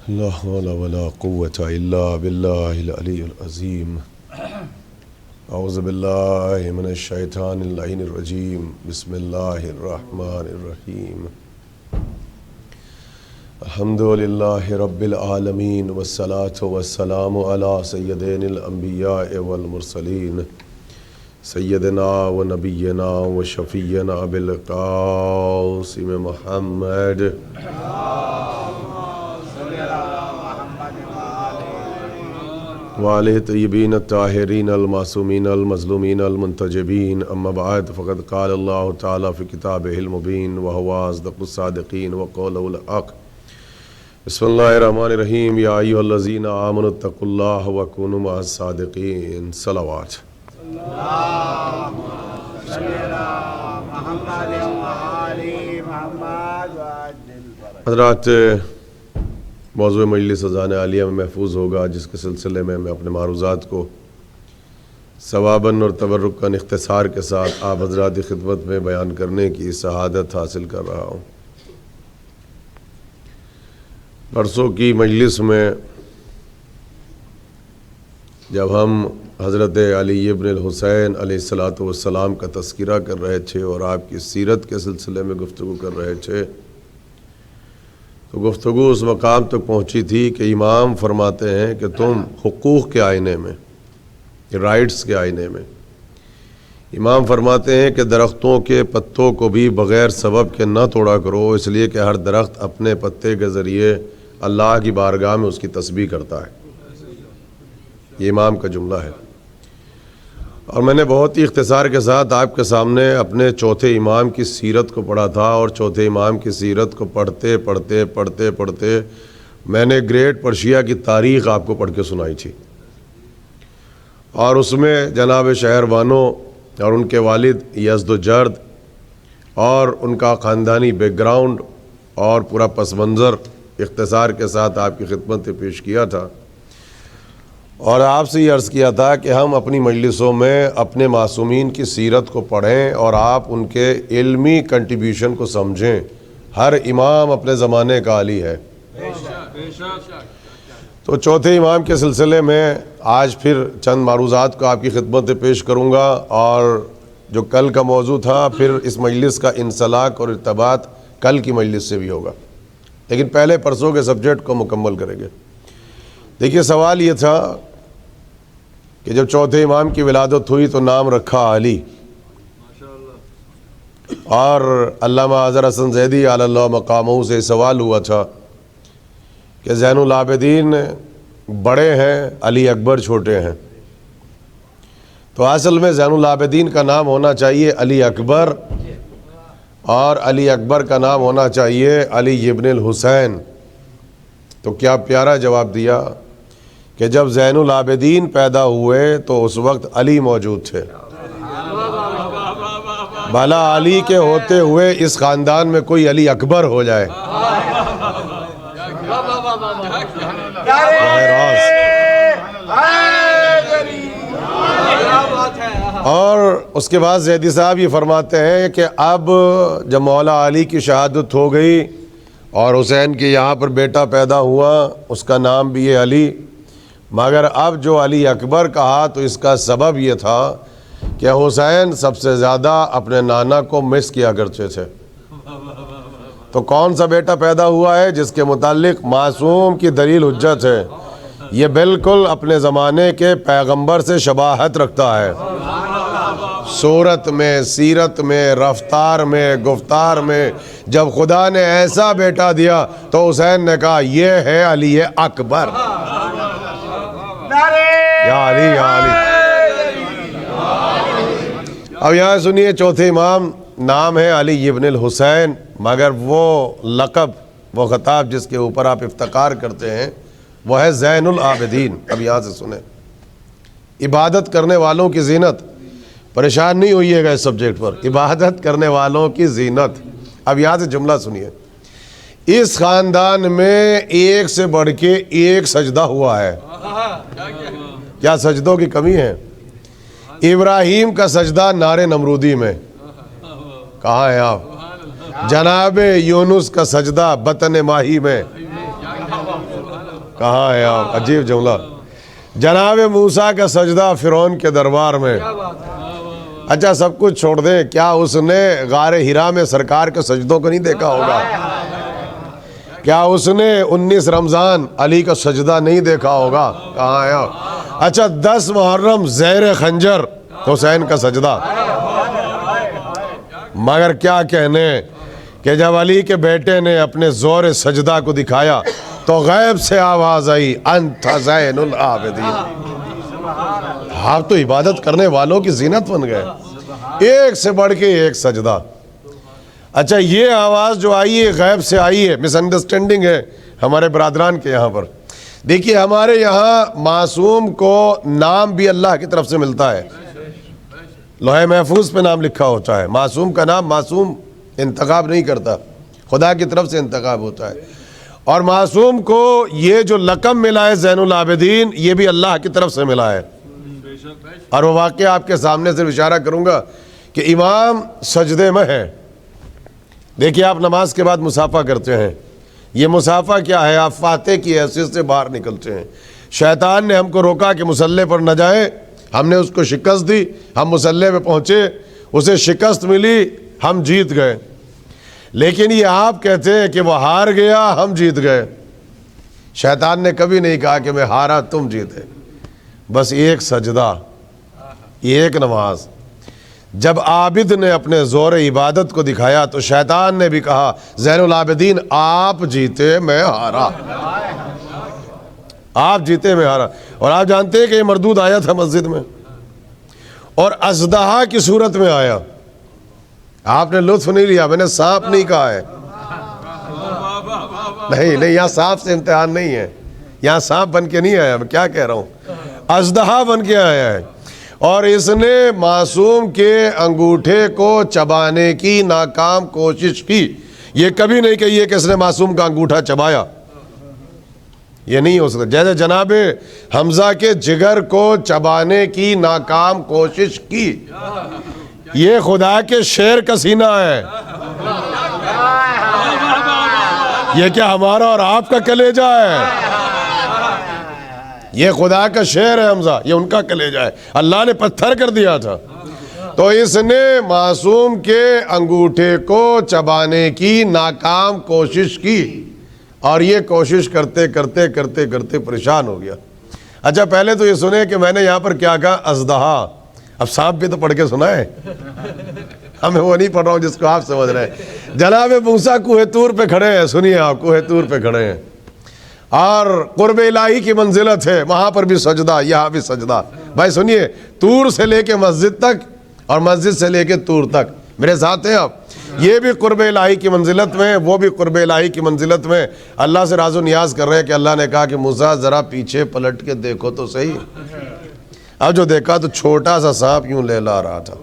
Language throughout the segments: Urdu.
لا حول ولا قوة إلا بالله العلي العظيم. أعوذ بالله من الشيطان اللعين الرجيم. بسم الله الرحمن الرحيم. الحمد لله رب العالمين والصلاة والسلام على سيدنا الأنبياء والمرسلين سيدنا ونبينا وشفينا بالقاسم محمد وآلہ طیبین الطاہرین المعصومین المظلومین المنتجبین. اما بعد فقد قال اللہ تعالی فی کتابہ المبین وہو اصدق الصادقین وقولہ الحق. بسم اللہ الرحمن الرحیم. یا ایھا الذین آمنوا اتقوا اللہ وکونوا مع الصادقین. صلوات. حضرات، موضوع مجلس اذان عالیہ میں محفوظ ہوگا، جس کے سلسلے میں اپنے معروضات کو ثواباً اور تبرکاً اختصار کے ساتھ آپ حضرات کی خدمت میں بیان کرنے کی سعادت حاصل کر رہا ہوں. پرسوں کی مجلس میں جب ہم حضرت علی ابن الحسین علیہ السلام کا تذکرہ کر رہے تھے اور آپ کی سیرت کے سلسلے میں گفتگو کر رہے تھے، تو گفتگو اس مقام تک پہنچی تھی کہ امام فرماتے ہیں کہ تم حقوق کے آئینے میں، رائٹس کے آئینے میں، امام فرماتے ہیں کہ درختوں کے پتوں کو بھی بغیر سبب کے نہ توڑا کرو، اس لیے کہ ہر درخت اپنے پتے کے ذریعے اللہ کی بارگاہ میں اس کی تسبیح کرتا ہے. یہ امام کا جملہ ہے. اور میں نے بہت ہی اختصار کے ساتھ آپ کے سامنے اپنے چوتھے امام کی سیرت کو پڑھا تھا، اور چوتھے امام کی سیرت کو پڑھتے میں نے گریٹ پرشیا کی تاریخ آپ کو پڑھ کے سنائی تھی، اور اس میں جناب شہربانو اور ان کے والد یزدجرد اور ان کا خاندانی بیک گراؤنڈ اور پورا پس منظر اختصار کے ساتھ آپ کی خدمت میں پیش کیا تھا. اور آپ سے یہ عرض کیا تھا کہ ہم اپنی مجلسوں میں اپنے معصومین کی سیرت کو پڑھیں اور آپ ان کے علمی کنٹریبیوشن کو سمجھیں. ہر امام اپنے زمانے کا علی ہے. تو چوتھے امام کے سلسلے میں آج پھر چند معروضات کو آپ کی خدمت میں پیش کروں گا، اور جو کل کا موضوع تھا پھر اس مجلس کا انسلاک اور ارتباط کل کی مجلس سے بھی ہوگا، لیکن پہلے پرسوں کے سبجیکٹ کو مکمل کریں گے. دیکھیے، سوال یہ تھا کہ جب چوتھے امام کی ولادت ہوئی تو نام رکھا علی، اور علامہ اظہر حسن زیدی علی اللہ مقامہ سے سوال ہوا تھا کہ زین العابدین بڑے ہیں، علی اکبر چھوٹے ہیں. تو اصل میں زین العابدین کا نام ہونا چاہیے علی اکبر، اور علی اکبر کا نام ہونا چاہیے علی ابن الحسین. تو کیا پیارا جواب دیا کہ جب زین العابدین پیدا ہوئے تو اس وقت علی موجود تھے. بھلا علی کے ہوتے ہوئے اس خاندان میں کوئی علی اکبر ہو جائے. اور اس کے بعد زیدی صاحب یہ فرماتے ہیں کہ اب جب مولا علی کی شہادت ہو گئی اور حسین کے یہاں پر بیٹا پیدا ہوا، اس کا نام بھی ہے علی، مگر اب جو علی اکبر کہا تو اس کا سبب یہ تھا کہ حسین سب سے زیادہ اپنے نانا کو مس کیا کرتے تھے. تو کون سا بیٹا پیدا ہوا ہے جس کے متعلق معصوم کی دلیل حجت ہے؟ یہ بالکل اپنے زمانے کے پیغمبر سے شباہت رکھتا ہے، صورت میں، سیرت میں، رفتار میں، گفتار میں. جب خدا نے ایسا بیٹا دیا تو حسین نے کہا یہ ہے علی اکبر. یا علی یا علی. اب یہاں سنیے، چوتھے امام نام ہے علی ابن الحسین، مگر وہ لقب، وہ خطاب جس کے اوپر آپ افتخار کرتے ہیں وہ ہے زین العابدین. اب یہاں سے سنیں، عبادت کرنے والوں کی زینت. پریشان نہیں ہوئیے گا اس سبجیکٹ پر، عبادت کرنے والوں کی زینت. اب یہاں سے جملہ سنیے، اس خاندان میں ایک سے بڑھ کے ایک سجدہ ہوا ہے. کیا سجدوں کی کمی ہے؟ ابراہیم کا سجدہ نار نمرودی میں. کہاں ہیں آپ؟ جناب یونس کا سجدہ بطن ماہی میں. کہاں ہیں آپ؟ عجیب جملہ. جناب موسیٰ کا سجدہ فرعون کے دربار میں. اچھا سب کچھ چھوڑ دیں, کیا اس نے غار حرا میں سرکار کے سجدوں کو نہیں دیکھا ہوگا؟ کیا اس نے 19 رمضان علی کا سجدہ نہیں دیکھا ہوگا؟ کہاں ہے آپ؟ اچھا 10 محرم زیر خنجر حسین کا سجدہ. مگر کیا کہنے کہ جب علی کے بیٹے نے اپنے زور سجدہ کو دکھایا تو غیب سے آواز آئی انت زین العابدین. آپ تو عبادت کرنے والوں کی زینت بن گئے, ایک سے بڑھ کے ایک سجدہ. اچھا یہ آواز جو آئی ہے غیب سے آئی ہے, مس انڈرسٹینڈنگ ہے ہمارے برادران کے یہاں پر. دیکھیے ہمارے یہاں معصوم کو نام بھی اللہ کی طرف سے ملتا ہے, لوح محفوظ پہ نام لکھا ہوتا ہے. معصوم کا نام معصوم انتخاب نہیں کرتا, خدا کی طرف سے انتخاب ہوتا ہے. اور معصوم کو یہ جو لقب ملا ہے زین العابدین, یہ بھی اللہ کی طرف سے ملا ہے. اور وہ واقعہ آپ کے سامنے سے اشارہ کروں گا کہ امام سجدے میں ہے. دیکھیے آپ نماز کے بعد مصافحہ کرتے ہیں, یہ مصافحہ کیا ہے؟ آپ فاتح کی حیثیت سے باہر نکلتے ہیں. شیطان نے ہم کو روکا کہ مصلی پر نہ جائیں, ہم نے اس کو شکست دی, ہم مصلی پہ پہنچے, اسے شکست ملی, ہم جیت گئے. لیکن یہ آپ کہتے ہیں کہ وہ ہار گیا, ہم جیت گئے. شیطان نے کبھی نہیں کہا کہ میں ہارا تم جیتے. بس ایک سجدہ, ایک نماز. جب عابد نے اپنے زور عبادت کو دکھایا تو شیطان نے بھی کہا زین العابدین آپ جیتے میں ہارا, آپ جیتے میں ہارا. اور آپ جانتے ہیں کہ یہ مردود آیا تھا مسجد میں, اور اژدہا کی صورت میں آیا. آپ نے لطف نہیں لیا, میں نے سانپ نہیں کہا ہے. نہیں, یہاں سانپ سے امتحان نہیں ہے, یہاں سانپ بن کے نہیں آیا. میں کیا کہہ رہا ہوں, اژدہا بن کے آیا ہے. اور اس نے معصوم کے انگوٹھے کو چبانے کی ناکام کوشش کی. یہ کبھی نہیں کہیے کہ اس نے معصوم کا انگوٹھا چبایا, یہ نہیں ہو سکتا. جیسے جناب حمزہ کے جگر کو چبانے کی ناکام کوشش کی, یہ خدا کے شیر کا سینہ ہے. یہ کیا ہمارا اور آپ کا کلیجہ ہے؟ یہ خدا کا شیر ہے حمزہ, یہ ان کا کلیجہ ہے. اللہ نے پتھر کر دیا تھا. تو اس نے معصوم کے انگوٹھے کو چبانے کی ناکام کوشش کی, اور یہ کوشش کرتے کرتے کرتے کرتے پریشان ہو گیا. اچھا پہلے تو یہ سنے کہ میں نے یہاں پر کیا کہا, اژدہا. اب سانپ بھی تو پڑھ کے سنا ہے, ہمیں وہ نہیں پڑھ رہا ہوں جس کو آپ سمجھ رہے ہیں. جناب موسیٰ کوہ طور پہ کھڑے ہیں, سنیے آپ, کوہ طور پہ کھڑے ہیں اور قرب الہی کی منزلت ہے, وہاں پر بھی سجدہ, یہاں بھی سجدہ. بھائی سنیے, طور سے لے کے مسجد تک اور مسجد سے لے کے طور تک, میرے ساتھ ہیں آپ. یہ بھی قرب الہی کی منزلت میں, وہ بھی قرب الہی کی منزلت میں اللہ سے راز و نیاز کر رہے ہیں کہ اللہ نے کہا کہ موسیٰ ذرا پیچھے پلٹ کے دیکھو تو صحیح. اب جو دیکھا تو چھوٹا سا سانپ یوں لہلا رہا تھا.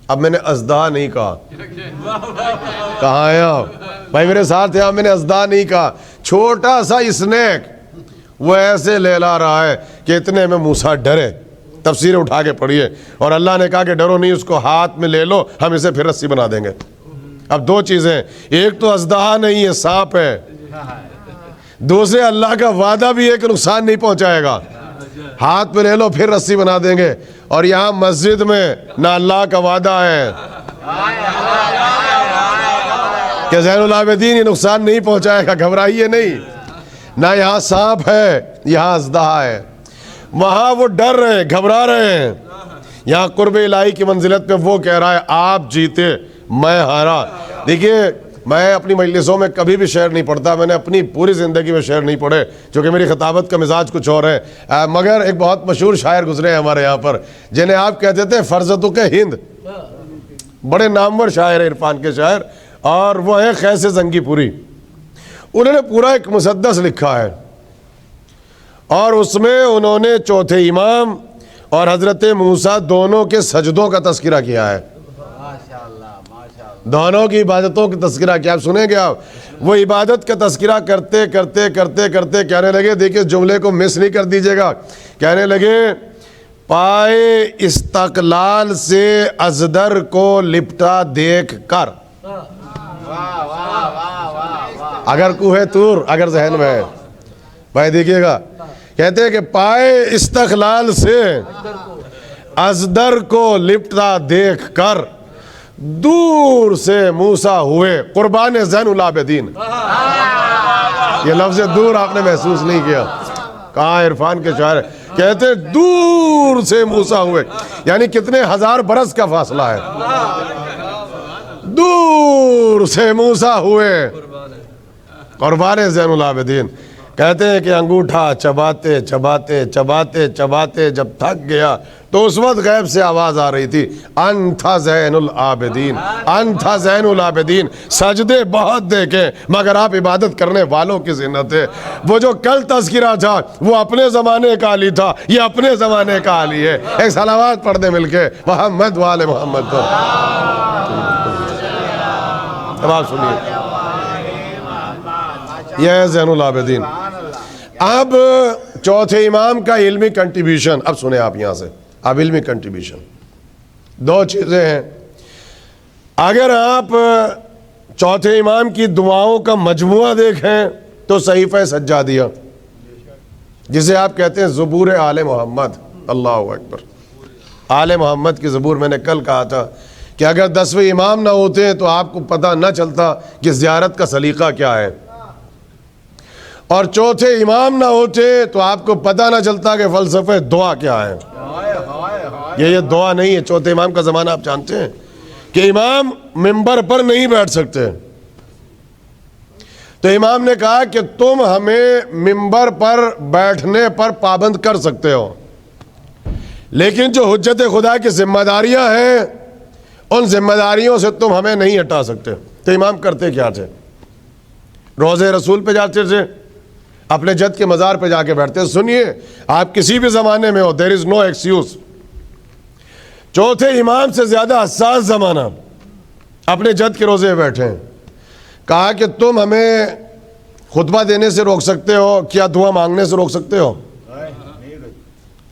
اب میں نے اژدہا نہیں کہا. کہاں ہیں آپ بھائی میرے ساتھ ہیں؟ میں نے اژدہا نہیں کہا, چھوٹا سا اسنیک, وہ ایسے لہلا رہا ہے کہ اتنے میں موسیٰ ڈرے. تفسیر اٹھا کے پڑھیے, اور اللہ نے کہا کہ ڈرو نہیں, اس کو ہاتھ میں لے لو, ہم اسے پھر رسی بنا دیں گے. اب دو چیزیں, ایک تو اژدہا نہیں ہے, سانپ ہے. دوسرے اللہ کا وعدہ بھی ہے کہ نقصان نہیں پہنچائے گا, ہاتھ میں لے لو پھر رسی بنا دیں گے. اور یہاں مسجد میں نہ اللہ کا وعدہ ہے کہ زین العابدین یہ نقصان نہیں پہنچائے گا, گھبرائیے نہیں, نہ یہاں سانپ ہے, یہاں اژدہا ہے. وہاں وہ ڈر رہے ہیں, گھبرا رہے ہیں. یہاں قرب الہی کی منزلت پہ وہ کہہ رہا ہے آپ جیتے میں ہارا. دیکھیے میں اپنی مجلسوں میں کبھی بھی شعر نہیں پڑھتا, میں نے اپنی پوری زندگی میں شعر نہیں پڑھے, چونکہ میری خطابت کا مزاج کچھ اور ہے. مگر ایک بہت مشہور شاعر گزرے ہیں ہمارے یہاں پر, جنہیں آپ کہتے تھے فرزتوں کے ہند. بڑے نامور شاعر ہیں, عرفان کے شاعر, اور وہ ہیں خیس زنگی پوری. انہوں نے پورا ایک مسدس لکھا ہے, اور اس میں انہوں نے چوتھے امام اور حضرت موسیٰ دونوں کے سجدوں کا تذکرہ کیا ہے. دونوں کی عبادتوں کا تذکرہ کیا. آپ سنیں گے, آپ وہ عبادت کا تذکرہ کرتے کرتے کرتے کرتے کہنے لگے, دیکھیں جملے کو مس نہیں کر دیجئے گا, کہنے لگے پائے استقلال سے ازدر کو لپٹا دیکھ کر. اگر کوہ طور اگر ذہن میں ہے, بھائی دیکھیے گا، کہتے ہیں کہ پائے استقلال سے ازدر کو لپٹا دیکھ کر دور سے موسیٰ ہوئے قربان زین العابدین۔ یہ لفظ دور آپ نے محسوس نہیں کیا، کہاں عرفان کے شاعر کہتے دور سے موسیٰ ہوئے، یعنی کتنے ہزار برس کا فاصلہ ہے، دور سے موسیٰ ہوئے قربان زین العابدین۔ کہتے ہیں کہ انگوٹھا چباتے چباتے چباتے چباتے جب تھک گیا تو اس وقت غیب سے آواز آ رہی تھی، انت زین العابدین، انت زین العابدین۔ سجدے بہت دیکھے مگر آپ عبادت کرنے والوں کی زینت ہے۔ وہ جو کل تذکرہ تھا وہ اپنے زمانے کا علی تھا، یہ اپنے زمانے کا علی ہے۔ ایک صلوات پڑھ دے مل کے محمد والے محمد پر۔ اب آپ سنیے، یہ ہے زین العابدین۔ اب چوتھے امام کا علمی کنٹریبیوشن، اب سنیں آپ یہاں سے، اب علمی کنٹریبیوشن دو چیزیں ہیں۔ اگر آپ چوتھے امام کی دعاؤں کا مجموعہ دیکھیں تو صحیفہ سجادیہ، جسے آپ کہتے ہیں زبور آل محمد، اللہ اکبر، آل محمد کی زبور۔ میں نے کل کہا تھا کہ اگر 10ویں امام نہ ہوتے تو آپ کو پتہ نہ چلتا کہ زیارت کا سلیقہ کیا ہے، اور چوتھے امام نہ ہوتے تو آپ کو پتہ نہ چلتا کہ فلسفہ دعا کیا ہے۔ یہ دعا نہیں ہے، چوتھے امام کا زمانہ آپ جانتے ہیں کہ امام منبر پر نہیں بیٹھ سکتے، تو امام نے کہا کہ تم ہمیں منبر پر بیٹھنے پر پابند کر سکتے ہو، لیکن جو حجت خدا کی ذمہ داریاں ہیں ان ذمہ داریوں سے تم ہمیں نہیں ہٹا سکتے۔ تو امام کرتے کیا تھے؟ روضہ رسول پہ جاتے تھے، اپنے جد کے مزار پہ جا کے بیٹھتے۔ سنیے، آپ کسی بھی زمانے میں ہو، there is no excuse۔ چوتھے امام سے زیادہ حساس زمانہ، اپنے جد کے روزے بیٹھے ہیں۔ کہا کہ تم ہمیں خطبہ دینے سے روک سکتے ہو، کیا دعا مانگنے سے روک سکتے ہو؟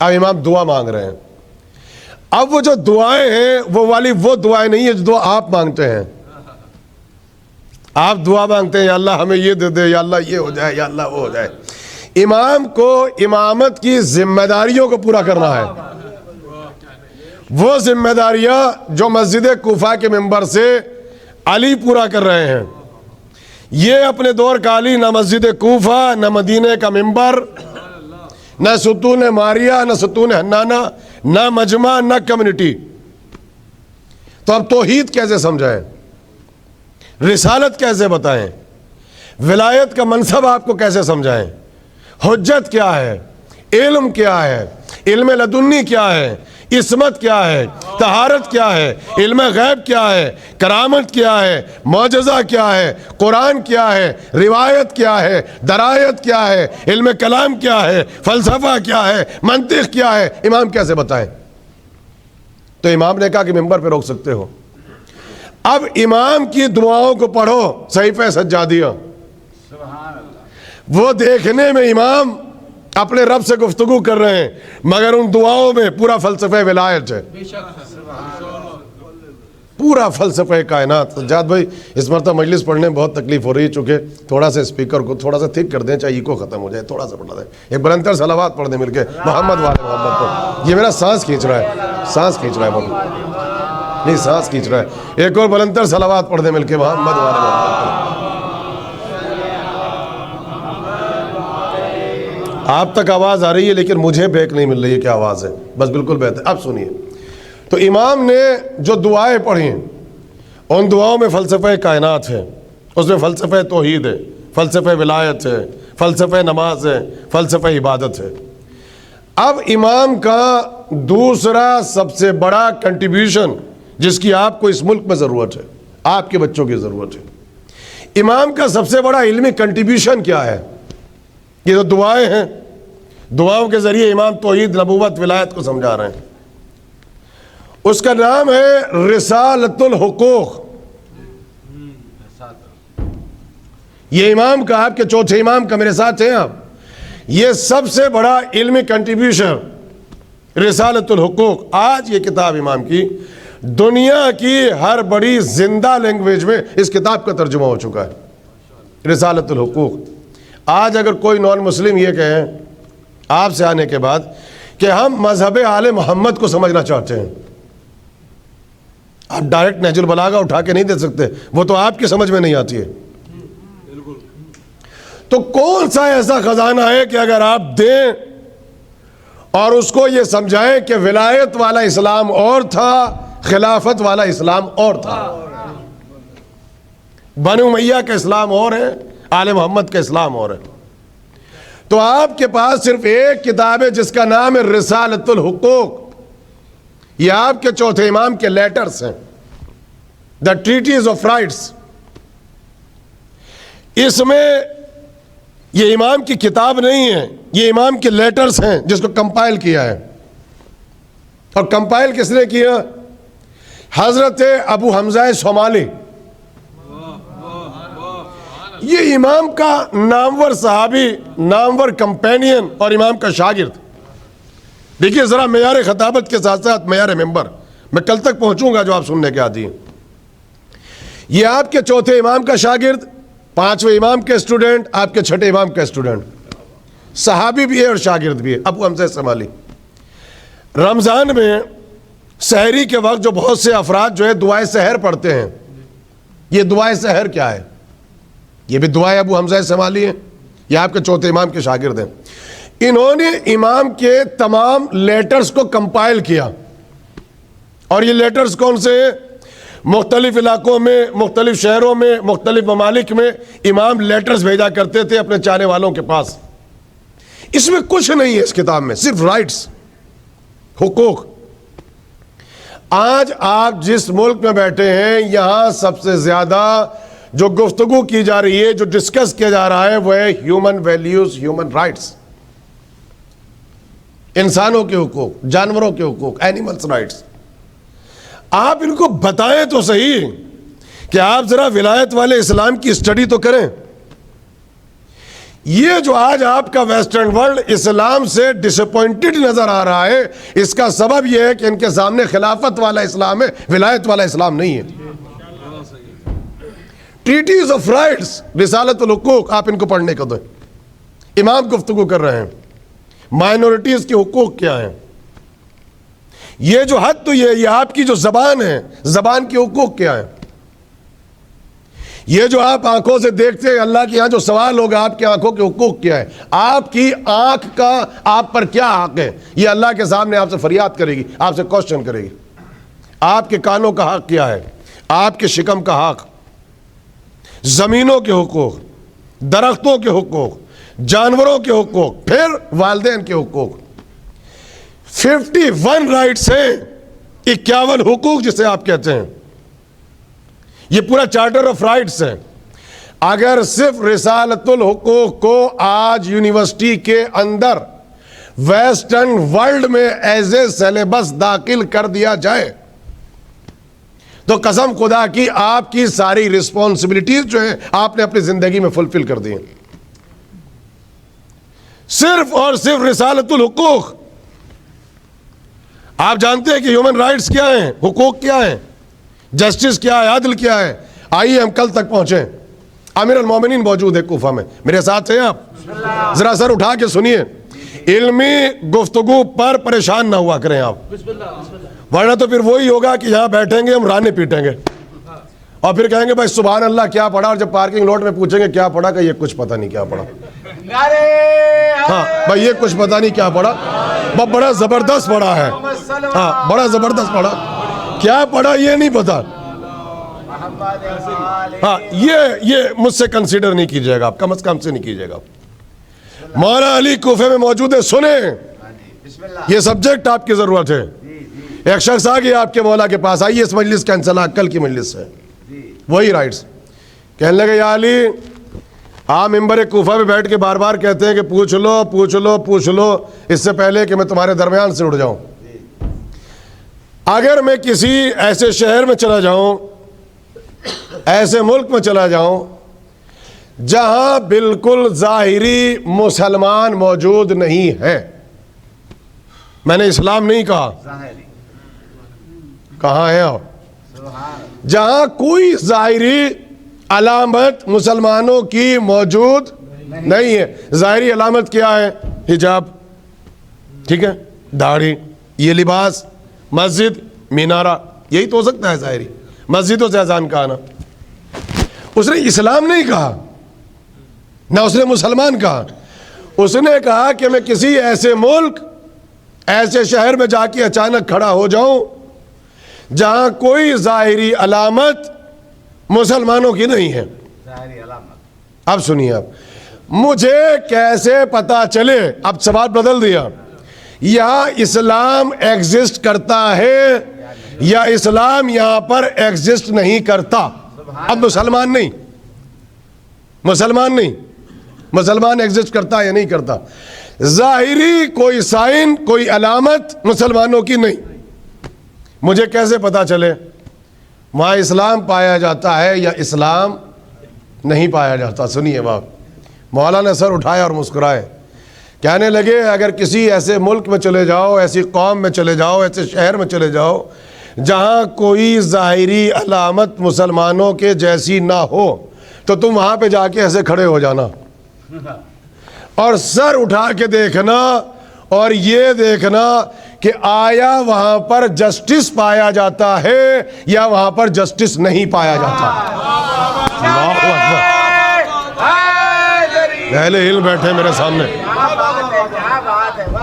اب امام دعا مانگ رہے ہیں۔ اب وہ جو دعائیں ہیں وہ دعائیں نہیں ہیں جو دعا آپ مانگتے ہیں۔ آپ دعا مانگتے ہیں یا اللہ ہمیں یہ دے دے، یا اللہ یہ ہو جائے، یا اللہ وہ ہو جائے۔ امام کو امامت کی ذمہ داریوں کو پورا کرنا ہے، وہ ذمہ داریاں جو مسجد کوفہ کے ممبر سے علی پورا کر رہے ہیں۔ یہ اپنے دور کا علی نہ مسجد کوفہ، نہ مدینہ کا ممبر، نہ ستون ماریہ، نہ ستون حنانہ، نہ مجمع، نہ کمیونٹی۔ تو اب توحید کیسے سمجھائیں؟ رسالت کیسے بتائیں؟ ولایت کا منصب آپ کو کیسے سمجھائیں؟ حجت کیا ہے؟ علم کیا ہے؟ علم لدنی کیا ہے؟ عصمت کیا ہے؟ طہارت کیا ہے؟ علم غیب کیا ہے؟ کرامت کیا ہے؟ معجزہ کیا ہے؟ قرآن کیا ہے؟ روایت کیا ہے؟ درایت کیا ہے؟ علم کلام کیا ہے؟ فلسفہ کیا ہے؟ منطق کیا ہے؟ امام کیسے بتائیں؟ تو امام نے کہا کہ ممبر پہ روک سکتے ہو۔ اب امام کی دعاؤں کو پڑھو، صحیفہ سجادیہ، وہ دیکھنے میں امام اپنے رب سے گفتگو کر رہے ہیں مگر ان دعاؤں میں پورا فلسفہ ولایت ہے، پورا فلسفہ کائنات۔ جاد بھائی اس مرتبہ مجلس پڑھنے میں بہت تکلیف ہو رہی ہے، چونکہ تھوڑا سا اسپیکر کو تھوڑا سا تھک کر دیں، چاہے ایکو ختم ہو جائے، تھوڑا سا پڑھا دیں، ایک بلندر صلوات پڑھ دیں مل کے محمد والے محمد پر۔ یہ میرا سانس کھینچ رہا ہے، سانس کھینچ رہا ہے بہت، نہیں سانس کھینچ رہا ہے۔ ایک اور بلندر صلوات پڑھ دیں مل کے محمد والے محمد پر۔ آپ تک آواز آ رہی ہے لیکن مجھے بریک نہیں مل رہی ہے، کیا آواز ہے؟ بس بالکل بہتر۔ اب سنیے، تو امام نے جو دعائیں پڑھی ان دعاؤں میں فلسفہ کائنات ہے، اس میں فلسفہ توحید ہے، فلسفہ ولایت ہے، فلسفہ نماز ہے، فلسفہ عبادت ہے۔ اب امام کا دوسرا سب سے بڑا کنٹریبیوشن جس کی آپ کو اس ملک میں ضرورت ہے، آپ کے بچوں کی ضرورت ہے، امام کا سب سے بڑا علمی کنٹریبیوشن کیا ہے؟ یہ تو دعائیں ہیں، دعاؤں کے ذریعے امام توحید، نبوت، ولایت کو سمجھا رہے ہیں۔ اس کا نام ہے رسالت الحقوق۔ یہ امام کا، آپ کے چوتھے امام کا، میرے ساتھ ہیں آپ، یہ سب سے بڑا علمی کنٹریبیوشن رسالت الحقوق۔ آج یہ کتاب امام کی دنیا کی ہر بڑی زندہ لینگویج میں اس کتاب کا ترجمہ ہو چکا ہے، رسالت الحقوق۔ آج اگر کوئی نان مسلم یہ کہیں آپ سے آنے کے بعد کہ ہم مذہب آل محمد کو سمجھنا چاہتے ہیں، آپ ڈائریکٹ نہج البلاغہ اٹھا کے نہیں دے سکتے، وہ تو آپ کی سمجھ میں نہیں آتی ہے۔ تو کون سا ایسا خزانہ ہے کہ اگر آپ دیں اور اس کو یہ سمجھائیں کہ ولایت والا اسلام اور تھا، خلافت والا اسلام اور تھا، بنو امیہ کا اسلام اور ہے، آل محمد کا اسلام اور ہے، تو آپ کے پاس صرف ایک کتاب ہے جس کا نام ہے رسالۃ الحقوق، یہ آپ کے چوتھے امام کے لیٹرز ہیں، دا ٹریٹیز آف رائٹس۔ اس میں یہ امام کی کتاب نہیں ہے، یہ امام کے لیٹرز ہیں جس کو کمپائل کیا ہے، اور کمپائل کس نے کیا؟ حضرت ابو حمزہ صومالی، یہ امام کا نامور صحابی، نامور کمپینین اور امام کا شاگرد۔ دیکھیے ذرا معیار خطابت کے ساتھ ساتھ معیار منبر، میں کل تک پہنچوں گا جو آپ سننے کے عادی ہیں۔ یہ آپ کے چوتھے امام کا شاگرد، پانچویں امام کے اسٹوڈنٹ، آپ کے چھٹے امام کا اسٹوڈنٹ، صحابی بھی ہے اور شاگرد بھی ہے، ابو حمزہ صومالی۔ رمضان میں سحری کے وقت جو بہت سے افراد جو ہے دعائے سحر پڑھتے ہیں، یہ دعائے سحر کیا ہے؟ یہ بھی دعائے ابو حمزہ صومالی ہے، یہ آپ کے چوتھے امام کے شاگرد ہیں۔ انہوں نے امام کے تمام لیٹرز کو کمپائل کیا، اور یہ لیٹرز کون سے ہیں؟ مختلف علاقوں میں، مختلف شہروں میں، مختلف ممالک میں امام لیٹرز بھیجا کرتے تھے اپنے چاہنے والوں کے پاس۔ اس میں کچھ نہیں ہے اس کتاب میں، صرف رائٹس، حقوق۔ آج آپ جس ملک میں بیٹھے ہیں یہاں سب سے زیادہ جو گفتگو کی جا رہی ہے، جو ڈسکس کیا جا رہا ہے، وہ ہے ہیومن ویلیوز، ہیومن رائٹس، انسانوں کے حقوق، جانوروں کے حقوق، اینیملز رائٹس۔ آپ ان کو بتائیں تو صحیح کہ آپ ذرا ولایت والے اسلام کی اسٹڈی تو کریں۔ یہ جو آج آپ کا ویسٹرن ورلڈ اسلام سے ڈس اپوائنٹڈ نظر آ رہا ہے، اس کا سبب یہ ہے کہ ان کے سامنے خلافت والا اسلام ہے، ولایت والا اسلام نہیں ہے۔ ٹریٹیز آف رائٹس، رسالۃ الحقوق، آپ ان کو پڑھنے کو دیں۔ امام گفتگو کر رہے ہیں مائنورٹیز کے حقوق کیا ہیں۔ یہ جو حد تو یہ آپ کی جو زبان ہے، زبان کے حقوق کیا ہیں۔ یہ جو آپ آنکھوں سے دیکھتے ہیں، اللہ کے یہاں جو سوال ہوگا آپ کی آنکھوں کے حقوق کیا ہے، آپ کی آنکھ کا آپ پر کیا حق ہے، یہ اللہ کے سامنے آپ سے فریاد کرے گی، آپ سے کوشچن کرے گی۔ آپ کے کانوں کا حق کیا ہے، آپ کے شکم کا حق، زمینوں کے حقوق، درختوں کے حقوق، جانوروں کے حقوق، پھر والدین کے حقوق۔ 51 رائٹس ہیں، 51 حقوق جسے آپ کہتے ہیں، یہ پورا چارٹر آف رائٹس ہے۔ اگر صرف رسالۃ الحقوق کو آج یونیورسٹی کے اندر ویسٹرن ورلڈ میں ایز اے سیلیبس داخل کر دیا جائے تو قسم خدا کی آپ کی ساری رسپانسبلٹیز جو ہیں آپ نے اپنی زندگی میں فلفل کر دی ہیں۔ صرف اور صرف رسالۃ الحقوق۔ آپ جانتے ہیں کہ ہیومن رائٹس کیا ہیں، حقوق کیا ہیں، جسٹس کیا ہے، عدل کیا ہے۔ آئیے ہم کل تک پہنچیں۔ امیر المومنین موجود ہے کوفہ میں، میرے ساتھ ہیں آپ، ذرا سر اٹھا کے سنیے۔ علمی گفتگو پر پریشان نہ ہوا کریں آپ، ورنہ تو پھر وہی ہوگا کہ یہاں بیٹھیں گے ہم رانے پیٹیں گے اور پھر کہیں گے بھائی سبحان اللہ کیا پڑھا، اور جب پارکنگ لاٹ میں پوچھیں گے کیا پڑھا، کہ یہ کچھ پتہ نہیں کیا پڑھا۔ ہاں بھائی یہ کچھ پتہ نہیں کیا پڑھا، بڑا زبردست پڑھا ہے، ہاں بڑا زبردست پڑھا، کیا پڑھا یہ نہیں پتا۔ ہاں یہ مجھ سے کنسیڈر نہیں کیجئے گا آپ، کم از کم سے نہیں کیجئے گا۔ مولانا علی کوفے میں موجود ہے، سنیں، یہ سبجیکٹ آپ کی ضرورت ہے۔ ایک شخص آ گیا آپ کے مولا کے پاس، آئیے اس مجلس کا انسلاک کل کی مجلس ہے، وہی رائٹس، کہنے لگے یا علی آپ ممبر کوفہ میں بیٹھ کے بار بار کہتے ہیں کہ پوچھ لو پوچھ لو پوچھ لو، اس سے پہلے کہ میں تمہارے درمیان سے اڑ جاؤں۔ اگر میں کسی ایسے شہر میں چلا جاؤں، ایسے ملک میں چلا جاؤں جہاں بالکل ظاہری مسلمان موجود نہیں ہے، میں نے اسلام نہیں کہا، کہاں ہے آپ، جہاں کوئی ظاہری علامت مسلمانوں کی موجود نہیں ہے۔ ظاہری علامت کیا ہے؟ حجاب، ٹھیک ہے، داڑھی، یہ لباس، مسجد، مینارہ، یہی تو ہو سکتا ہے ظاہری۔ مسجدوں سے اذان کا آنا، اس نے اسلام نہیں کہا، نہ اس نے مسلمان کہا، اس نے کہا کہ میں کسی ایسے ملک، ایسے شہر میں جا کے اچانک کھڑا ہو جاؤں جہاں کوئی ظاہری علامت مسلمانوں کی نہیں ہے۔ اب سنیے، آپ مجھے کیسے پتا چلے؟ اب سوال بدل دیا، یہاں اسلام ایگزسٹ کرتا ہے یا اسلام یہاں پر ایگزسٹ نہیں کرتا؟ اب مسلمان ایگزسٹ کرتا یا نہیں کرتا؟ ظاہری کوئی سائن، کوئی علامت مسلمانوں کی نہیں، مجھے کیسے پتا چلے وہاں اسلام پایا جاتا ہے یا اسلام نہیں پایا جاتا؟ سنیے باپ، مولانا نے سر اٹھایا اور مسکرائے، کہنے لگے اگر کسی ایسے ملک میں چلے جاؤ، ایسی قوم میں چلے جاؤ، ایسے شہر میں چلے جاؤ جہاں کوئی ظاہری علامت مسلمانوں کے جیسی نہ ہو تو تم وہاں پہ جا کے ایسے کھڑے ہو جانا اور سر اٹھا کے دیکھنا اور یہ دیکھنا کہ آیا وہاں پر جسٹس پایا جاتا ہے یا وہاں پر جسٹس نہیں پایا جاتا۔ اللہ اکبر، اہل علم بیٹھے میرے سامنے۔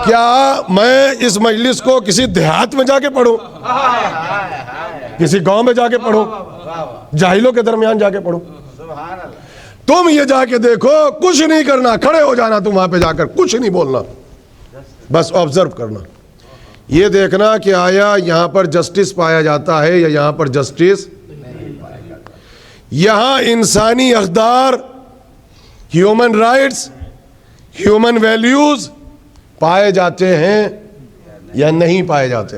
کیا میں اس مجلس کو کسی دیہات میں جا کے پڑھوں، کسی گاؤں میں جا کے پڑھوں، جاہلوں کے درمیان جا کے پڑھوں؟ تم یہ جا کے دیکھو، کچھ نہیں کرنا، کھڑے ہو جانا تم وہاں پہ جا کر، کچھ نہیں بولنا، بس آبزرو کرنا، یہ دیکھنا کہ آیا یہاں پر جسٹس پایا جاتا ہے یا یہاں پر جسٹس، یہاں انسانی اقدار، ہیومن رائٹس، ہیومن ویلیوز پائے جاتے ہیں یا نہیں پائے جاتے؟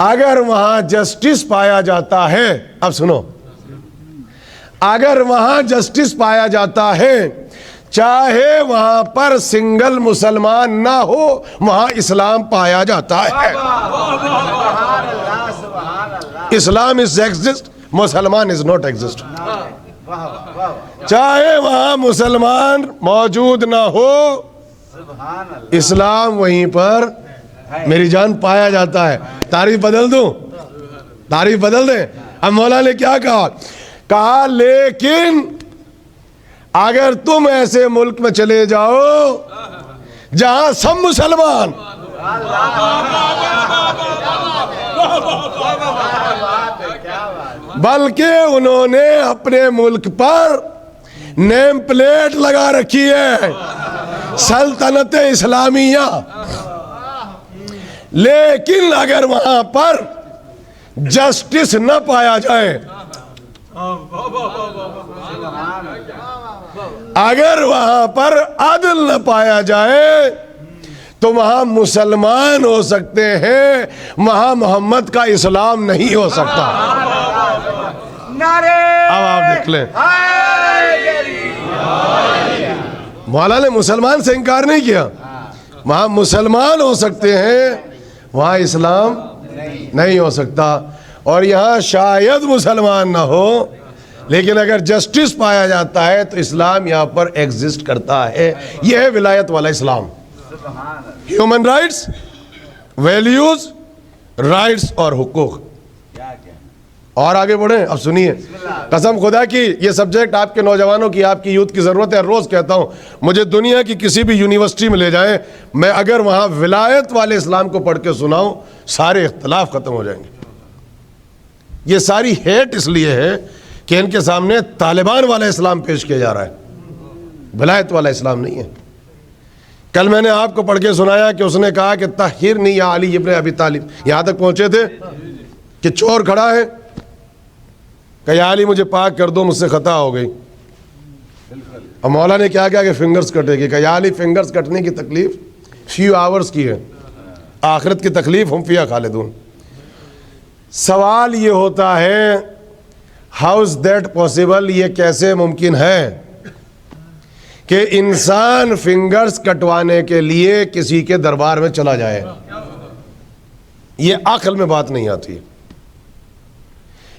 اگر وہاں جسٹس پایا جاتا ہے، اب سنو، اگر وہاں جسٹس پایا جاتا ہے، چاہے وہاں پر سنگل مسلمان نہ ہو، وہاں اسلام پایا جاتا ہے۔ اسلام از ایگزسٹ، مسلمان از ناٹ ایگزسٹ۔ چاہے وہاں مسلمان موجود نہ ہو، اسلام وہیں پر میری جان پایا جاتا ہے۔ تعریف بدل دوں، تعریف بدل دیں۔ اب مولا نے کیا کہا؟ کہا لیکن اگر تم ایسے ملک میں چلے جاؤ جہاں سب مسلمان، بلکہ انہوں نے اپنے ملک پر نیم پلیٹ لگا رکھی ہے سلطنت اسلامیہ، لیکن اگر وہاں پر جسٹس نہ پایا جائے، اگر وہاں پر عدل نہ پایا جائے، تو وہاں مسلمان ہو سکتے ہیں، وہاں محمد کا اسلام نہیں ہو سکتا۔ اب آپ دیکھ لیں، مولا نے مسلمان سے انکار نہیں کیا، وہاں مسلمان ہو سکتے ہیں، وہاں اسلام نہیں ہو سکتا، اور یہاں شاید مسلمان نہ ہو لیکن اگر جسٹس پایا جاتا ہے تو اسلام یہاں پر ایگزسٹ کرتا ہے۔ یہ ہے ولایت والا اسلام، ہیومن رائٹس، ویلیوز، رائٹس اور حقوق۔ اور آگے بڑھیں، اب سنیے، قسم خدا کی یہ سبجیکٹ آپ کے نوجوانوں کی، آپ کی یوتھ کی ضرورت ہے۔ روز کہتا ہوں مجھے دنیا کی کسی بھی یونیورسٹی میں لے جائیں، میں اگر وہاں ولایت والے اسلام کو پڑھ کے سناؤں، سارے اختلاف ختم ہو جائیں گے۔ یہ ساری ہیٹ اس لیے ہے کہ ان کے سامنے طالبان والا اسلام پیش کیا جا رہا ہے، ولایت والا اسلام نہیں ہے۔ کل میں نے آپ کو پڑھ کے سنایا کہ اس نے کہا کہ طہرنی یا علی ابن ابی طالب، یہاں تک پہنچے تھے کہ چور کھڑا ہے کہ یا علی مجھے پاک کر دو، مجھ سے خطا ہو گئی، اور مولا نے کیا کہا کہ فنگرز کٹے گی، کہ یا علی فنگرز کٹنے کی تکلیف فیو آورز کی ہے، آخرت کی تکلیف ہم فیہا خالدون۔ سوال یہ ہوتا ہے ہاؤ از دیٹ پاسبل، یہ کیسے ممکن ہے کہ انسان فنگرز کٹوانے کے لیے کسی کے دربار میں چلا جائے؟ یہ عقل میں بات نہیں آتی۔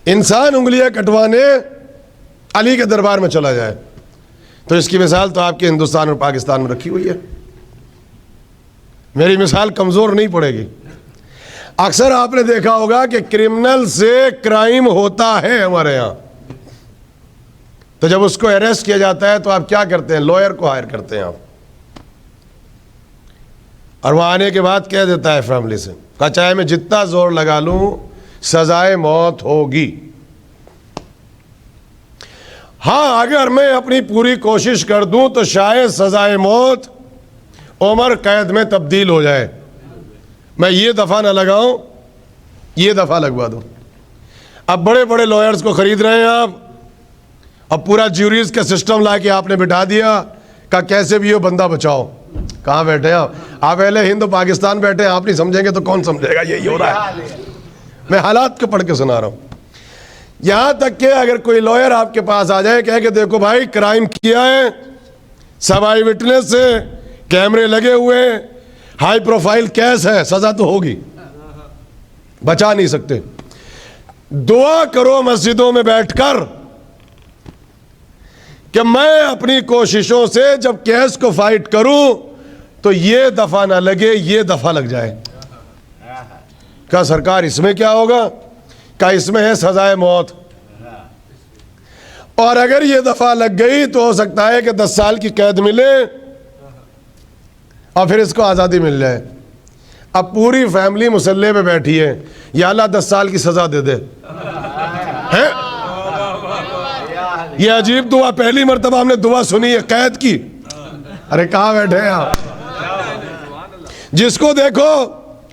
انسان انگلیاں کٹوانے علی کے دربار میں چلا جائے، تو اس کی مثال تو آپ کے ہندوستان اور پاکستان میں رکھی ہوئی ہے. میری مثال کمزور نہیں پڑے گی. اکثر آپ نے دیکھا ہوگا کہ کرمنل سے کرائم ہوتا ہے ہمارے یہاں, تو جب اس کو اریسٹ کیا جاتا ہے تو آپ کیا کرتے ہیں؟ لوئر کو ہائر کرتے ہیں آپ, اور وہ آنے کے بعد کہہ دیتا ہے فیملی سے کہ چاہے میں جتنا زور لگا لوں سزائے موت ہوگی. ہاں اگر میں اپنی پوری کوشش کر دوں تو شاید سزائے موت عمر قید میں تبدیل ہو جائے. میں یہ دفعہ نہ لگاؤں, یہ دفعہ لگوا دوں. اب بڑے بڑے لائرز کو خرید رہے ہیں آپ, اب پورا جیوریز کا سسٹم لا کے آپ نے بٹھا دیا کہ کیسے بھی ہو بندہ بچاؤ. کہاں بیٹھے ہیں آپ اہل ہند و پاکستان بیٹھے ہیں, آپ نہیں سمجھیں گے تو کون سمجھے گا؟ یہی ہو رہا ہے. میں حالات کو پڑھ کے سنا رہا ہوں. یہاں تک کہ اگر کوئی لائر آپ کے پاس آ جائے کہے کہ دیکھو بھائی کرائم کیا ہے, سب آئی وٹنس سے کیمرے لگے ہوئے, ہائی پروفائل کیس ہے, سزا تو ہوگی, بچا نہیں سکتے. دعا کرو مسجدوں میں بیٹھ کر کہ میں اپنی کوششوں سے جب کیس کو فائٹ کروں تو یہ دفعہ نہ لگے, یہ دفعہ لگ جائے. کہا سرکار اس میں کیا ہوگا؟ کہا اس میں ہے سزائے موت, اور اگر یہ دفعہ لگ گئی تو ہو سکتا ہے کہ 10 سال کی قید ملے اور پھر اس کو آزادی مل جائے. اب پوری فیملی مسلح پہ بیٹھی ہے, یا اللہ 10 سال کی سزا دے دے. یہ عجیب دعا, پہلی مرتبہ ہم نے دعا سنی ہے قید کی. ارے کہاں بیٹھے ہیں آپ؟ جس کو دیکھو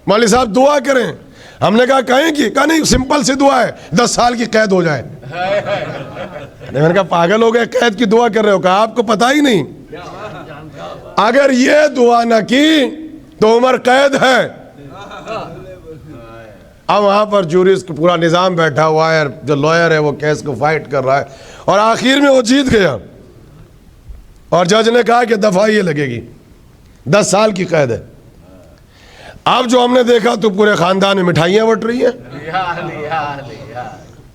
مولوی صاحب دعا کریں, ہم نے کہا کہیں کی, کہا نہیں سمپل سی دعا ہے 10 سال کی قید ہو جائے. میں نے کہا پاگل ہو گئے, قید کی دعا کر رہے ہو؟ کہا آپ کو پتہ ہی نہیں, اگر یہ دعا نہ کی تو عمر قید ہے. اب وہاں پر جوریز کا پورا نظام بیٹھا ہوا ہے, جو لائر ہے وہ کیس کو فائٹ کر رہا ہے, اور آخر میں وہ جیت گیا, اور جج نے کہا کہ دفعہ یہ لگے گی, 10 سال کی قید ہے. اب جو ہم نے دیکھا تو پورے خاندان میں مٹھائیاں بٹ رہی ہیں,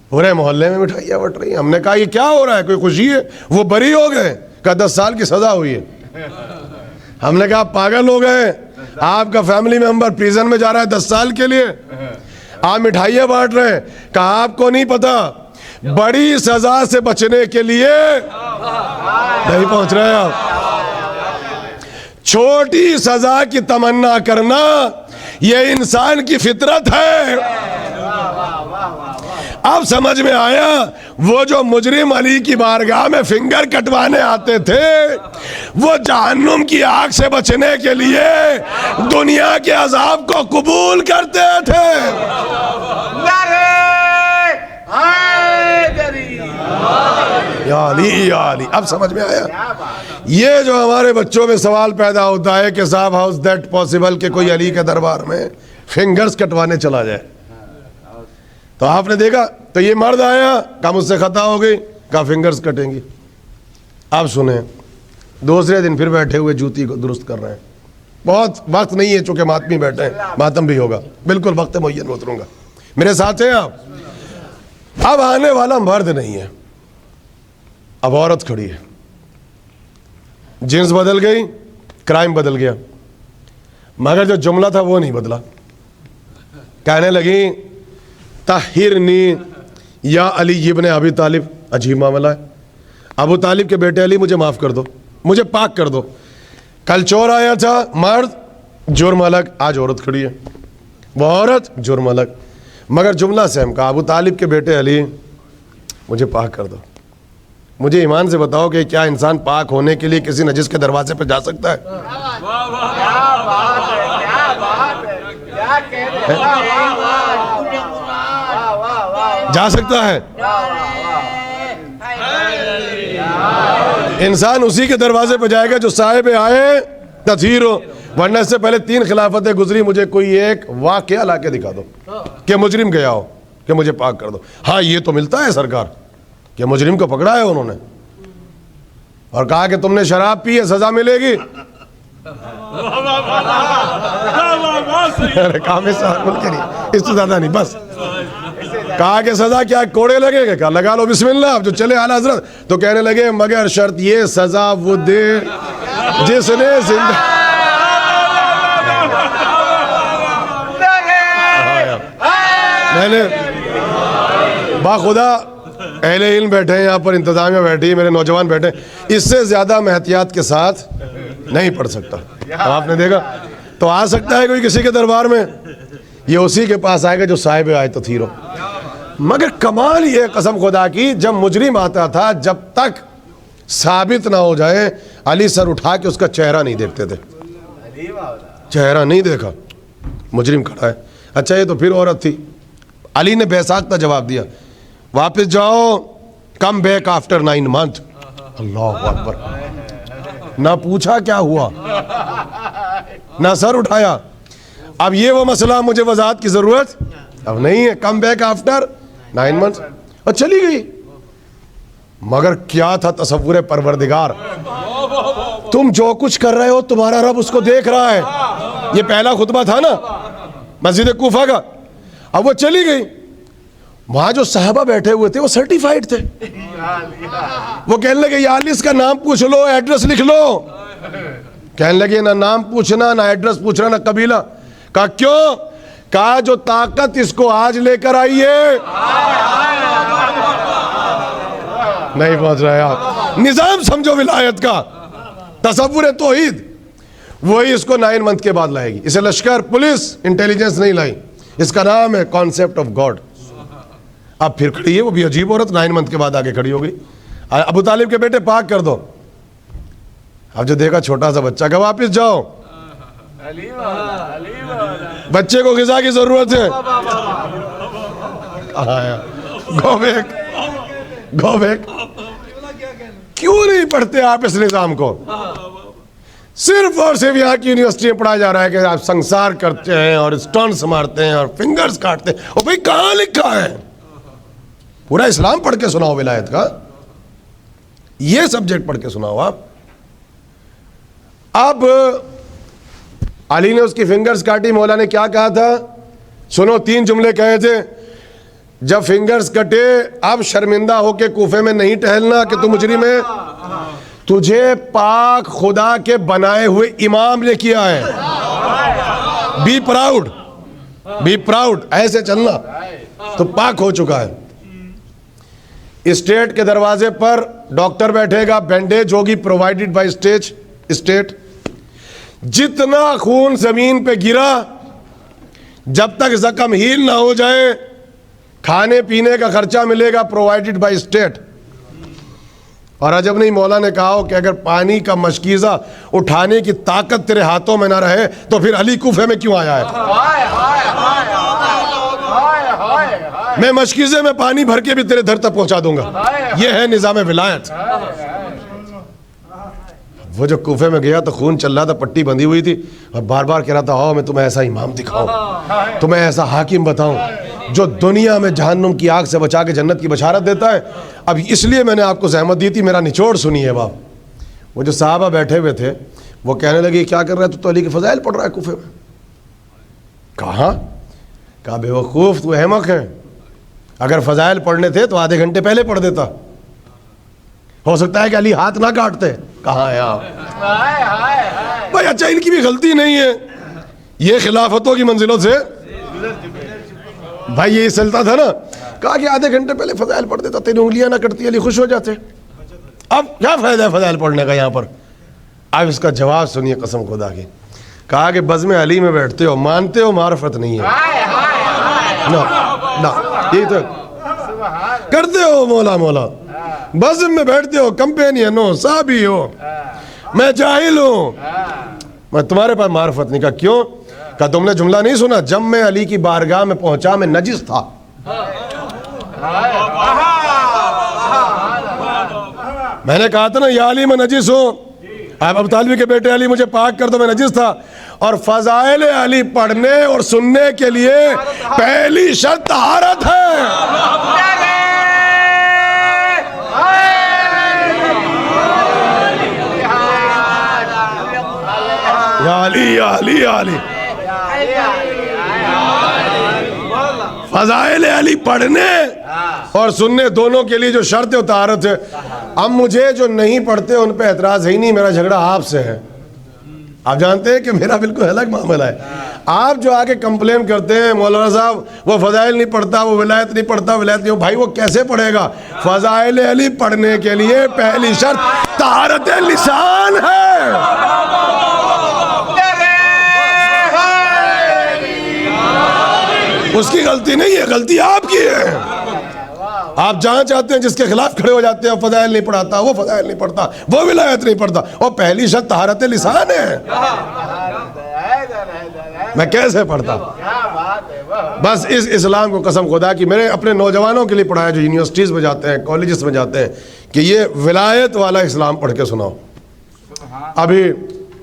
پورے محلے میں مٹھائیاں بٹ رہی ہیں. ہم نے کہا یہ کیا ہو رہا ہے, کوئی خوشی ہے؟ وہ بری ہو گئے, کہا 10 سال کی سزا ہوئی ہے. ہم نے کہا پاگل ہو گئے, آپ کا فیملی ممبر پریزن میں جا رہا ہے 10 سال کے لیے, آپ مٹھائیاں بانٹ رہے ہیں. کہا آپ کو نہیں پتا بڑی سزا سے بچنے کے لیے نہیں پہنچ رہے آپ, چھوٹی سزا کی تمنا کرنا یہ انسان کی فطرت ہے. اب سمجھ میں آیا وہ جو مجرم علی کی بارگاہ میں فنگر کٹوانے آتے تھے وہ جہنم کی آگ سے بچنے کے لیے دنیا کے عذاب کو قبول کرتے تھے. یا علی یا علی. اب سمجھ میں آیا. یہ جو ہمارے بچوں میں سوال پیدا ہوتا ہے کہ صاحب ہاؤز دیٹ پاسبل کہ کوئی علی کے دربار میں فنگرز کٹوانے چلا جائے, تو آپ نے دیکھا تو یہ مرد آیا, کہا مجھ سے خطا ہو گئی, کہا فنگرز کٹیں گی. آپ سنیں دوسرے دن پھر بیٹھے ہوئے جوتی کو درست کر رہے ہیں. بہت وقت نہیں ہے چونکہ ماتمی بیٹھے ہیں, ماتم بھی ہوگا, بالکل وقت معین میں اتروں گا. میرے ساتھ ہیں آپ. اب آنے والا مرد نہیں ہے, اب عورت کھڑی ہے. جنس بدل گئی, کرائم بدل گیا, مگر جو جملہ تھا وہ نہیں بدلا. کہنے لگی طہرنی یا علی ابن ابی طالب. عجیب معاملہ ہے. ابو طالب کے بیٹے علی مجھے معاف کر دو, مجھے پاک کر دو. کل چور آیا تھا, مرد جرم الگ, آج عورت کھڑی ہے, وہ عورت جرم الگ, مگر جملہ سیم کا. ابو طالب کے بیٹے علی مجھے پاک کر دو. مجھے ایمان سے بتاؤ کہ کیا انسان پاک ہونے کے لیے کسی نجس کے دروازے پہ جا سکتا ہے؟ جا سکتا ہے؟ انسان اسی کے دروازے پہ جائے گا جو صاحب آئے تطہیر ہو, ورنہ اس سے پہلے 3 خلافتیں گزری, مجھے کوئی ایک واقعہ لا کے دکھا دو کہ مجرم گیا ہو کہ مجھے پاک کر دو. ہاں یہ تو ملتا ہے سرکار کہ مجرم کو پکڑا ہے انہوں نے اور کہا کہ تم نے شراب پی ہے سزا ملے گی. کام اس سے زیادہ نہیں, بس کہا کہ سزا کیا کوڑے لگے گا؟ کہا لگا لو بسم اللہ. اب جو چلے اعلیٰ حضرت تو کہنے لگے مگر شرط یہ سزا وہ دے جس نے زندہ. میں نے باخدا اہل علم بیٹھے ہیں یہاں پر، انتظامیہ بیٹھی ہے، میرے نوجوان بیٹھے، اس سے زیادہ میں احتیاط کے ساتھ نہیں پڑھ سکتا. آپ نے دیکھا تو آ سکتا ہے کوئی کسی کے دربار میں، یہ اسی کے پاس آئے گا جو صاحب آیت تطہیر ہو. مگر کمال یہ قسم خدا کی، جب مجرم آتا تھا جب تک ثابت نہ ہو جائے علی سر اٹھا کے اس کا چہرہ نہیں دیکھتے تھے. چہرہ نہیں دیکھا، مجرم کھڑا ہے، اچھا یہ تو پھر عورت تھی. علی نے بے ساختہ جواب دیا واپس جاؤ، کم بیک آفٹر 9 months. اللہ اکبر. نہ پوچھا کیا ہوا، نہ سر اٹھایا. اب یہ وہ مسئلہ مجھے وضاحت کی ضرورت اب نہیں ہے. کم بیک آفٹر 9 months اور چلی گئی. مگر کیا تھا تصور پروردگار، تم جو کچھ کر رہے ہو تمہارا رب اس کو دیکھ رہا ہے. یہ پہلا خطبہ تھا نا مسجد کوفہ کا. اب وہ چلی گئی، وہاں جو صحابہ بیٹھے ہوئے تھے وہ سرٹیفائیڈ تھے. وہ کہنے لگے یا علی اس کا نام پوچھ لو، ایڈریس لکھ لو. کہنے لگے نہ نام پوچھنا، نہ ایڈریس پوچھنا، نہ قبیلہ. کہا کیوں؟ کہا جو طاقت اس کو آج لے کر آئی ہے. نہیں پہنچ رہے آپ. نظام سمجھو ولایت کا، تصور توحید، وہی اس کو 9 months کے بعد لائے گی. اسے لشکر پولیس انٹیلیجنس نہیں لائی، اس کا نام ہے کانسیپٹ آف گاڈ. اب پھر کھڑی ہے وہ بھی عجیب عورت، 9 months کے بعد آگے کھڑی ہو گئی. ابو طالب کے بیٹے پاک کر دو. اب جو دیکھا چھوٹا سا بچہ کا واپس جاؤ، بچے کو غذا کی ضرورت ہے. Go back, go back. کیوں نہیں پڑھتے آپ اس نظام کو؟ صرف اور صرف یہاں کی یونیورسٹی میں پڑھا جا رہا ہے کہ آپ سنسار کرتے ہیں اور اسٹنٹس مارتے ہیں اور فنگرز کاٹتے ہیں. اور بھئی کہاں لکھا ہے؟ پورا اسلام پڑھ کے سناؤ ولایت کا، یہ سبجیکٹ پڑھ کے سناؤ آپ. اب علی نے اس کی فنگرز کاٹی. مولا نے کیا کہا تھا سنو، 3 جملے کہے تھے. جب فنگرز کٹے اب شرمندہ ہو کے کوفے میں نہیں ٹہلنا کہ تم مجرم ہے. تجھے پاک خدا کے بنائے ہوئے امام نے کیا ہے. Be proud, be proud. ایسے چلنا تو پاک ہو چکا ہے. اسٹیٹ کے دروازے پر ڈاکٹر بیٹھے گا، بینڈیج ہوگی پرووائڈڈ بائی اسٹیٹ. جتنا خون زمین پہ گرا جب تک زخم ہیل نہ ہو جائے کھانے پینے کا خرچہ ملے گا پرووائڈڈ بائی اسٹیٹ. اور عجب نہیں مولا نے کہا ہو کہ اگر پانی کا مشکیزہ اٹھانے کی طاقت تیرے ہاتھوں میں نہ رہے تو پھر علی کوفے میں کیوں آیا ہے؟ میں مشکیزے میں پانی بھر کے بھی تیرے دھر تک پہنچا دوں گا. یہ ہے نظام ولایت. وہ جو کوفے میں گیا تو خون چل رہا تھا، پٹی بندھی ہوئی تھی، اور بار بار کہہ رہا تھا آؤ میں تمہیں ایسا امام دکھاؤں، تمہیں ایسا حاکم بتاؤں جو دنیا میں جہنم کی آگ سے بچا کے جنت کی بشارت دیتا ہے. اب اس لیے میں نے آپ کو زحمت دی تھی. میرا نچوڑ سنیے باپ. وہ جو صحابہ بیٹھے ہوئے تھے وہ کہنے لگے کیا کر رہا ہے تو علی کے فضائل پڑھ رہا ہے کوفے میں. کہاں؟ کہا بے وقوف تو احمق ہے، اگر فضائل پڑھنے تھے تو آدھے گھنٹے پہلے پڑھ دیتا. ہو سکتا ہے کہ علی ہاتھ نہ کاٹتے. کہاں ہے آپ بھائی؟ اچھا ان کی بھی غلطی نہیں ہے، یہ خلافتوں کی منزلوں سے بھائی یہ سلطہ تھا نا. کہا کہ آدھے گھنٹے پہلے فضائل پڑھ دیتا، تیری انگلیاں نہ کٹتی، علی خوش ہو جاتے. اب کیا فائدہ ہے فضائل پڑھنے کا یہاں پر؟ اب اس کا جواب سنیے قسم خدا کی. کہا کہ بزم علی میں بیٹھتے ہو، مانتے ہو معرفت نہیں ہے، نہ یہی تو کرتے ہو مولا مولا. بزم میں بیٹھتے ہو، کمپینین ہو، صحابی ہو، میں جاہل ہوں، میں تمہارے پاس معرفت نہیں. کہا کیوں؟ کہا تم نے جملہ نہیں سنا جب میں علی کی بارگاہ میں پہنچا میں نجس تھا. میں نے کہا تھا نا یا علی میں نجس ہوں. اب ابو طالب کے بیٹے علی مجھے پاک کر دو، میں نجس تھا. اور فضائل علی پڑھنے اور سننے کے لیے پہلی شرط طہارت ہے. یا علی یا علی یا علی. فضائل علی پڑھنے اور سننے دونوں کے لیے جو شرط ہے وہ طہارت ہے. اب مجھے جو نہیں پڑھتے ان پہ اعتراض ہی نہیں, میرا جھگڑا آپ سے ہے. آپ جانتے ہیں کہ میرا بالکل الگ معاملہ ہے. آپ جو آگے کمپلین کرتے ہیں مولانا صاحب وہ فضائل نہیں پڑھتا, وہ ولایت نہیں پڑھتا, ولایت نہیں, بھائی وہ کیسے پڑھے گا؟ فضائل علی پڑھنے کے لیے پہلی شرط طہارت لسان ہے. اس کی غلطی نہیں ہے, غلطی آپ کی ہے. آپ جہاں چاہتے ہیں جس کے خلاف کھڑے ہو جاتے ہیں, فضائل نہیں پڑھاتا, وہ فضائل نہیں پڑھتا, وہ ولایت نہیں پڑھتا. اور پہلی شرط طہارت لسان ہے. میں کیسے پڑھتا؟ بس اس اسلام کو قسم خدا کی میں نے اپنے نوجوانوں کے لیے پڑھایا جو یونیورسٹیز میں جاتے ہیں, کالجز میں جاتے ہیں, کہ یہ ولایت والا اسلام پڑھ کے سناؤ. ابھی